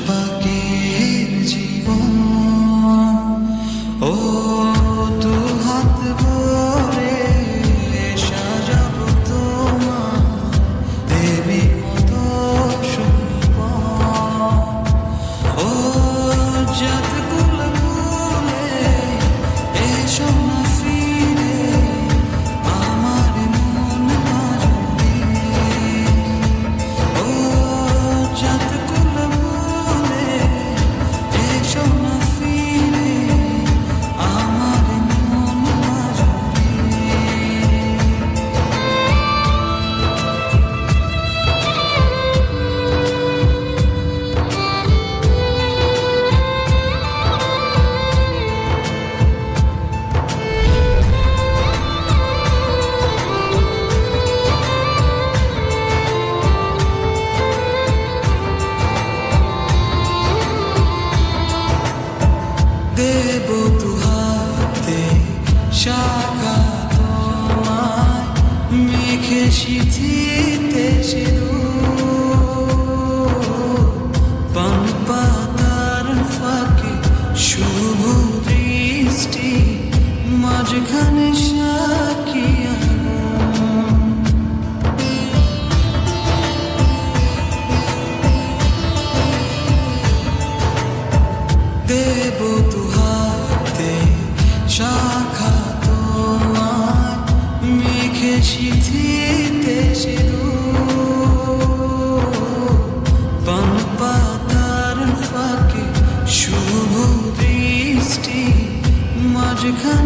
পাকের জীবন। ও দু হাত ভরে সাজাবো তোমার দেবী মতো সুন্দর। ও যাত কুল ভুলে এসো না ফিরে আমার মন মাঝে। ও যাত কুল ভুলে এসো না ফিরে আমার মন মাঝে। দেব দু হাতে শাখা তোমায় মেঘে সিঁথিতে সিঁদুর। পান পাতার ফাঁকে শুভ দৃষ্টি মাঝখানে সাক্ষী আগুন। দেব দু হাতে শাখা তোমায় মেঘে সিঁথিতে সিঁদুর। পান পাতার ফাঁকে শুভ দৃষ্টি মাঝখানে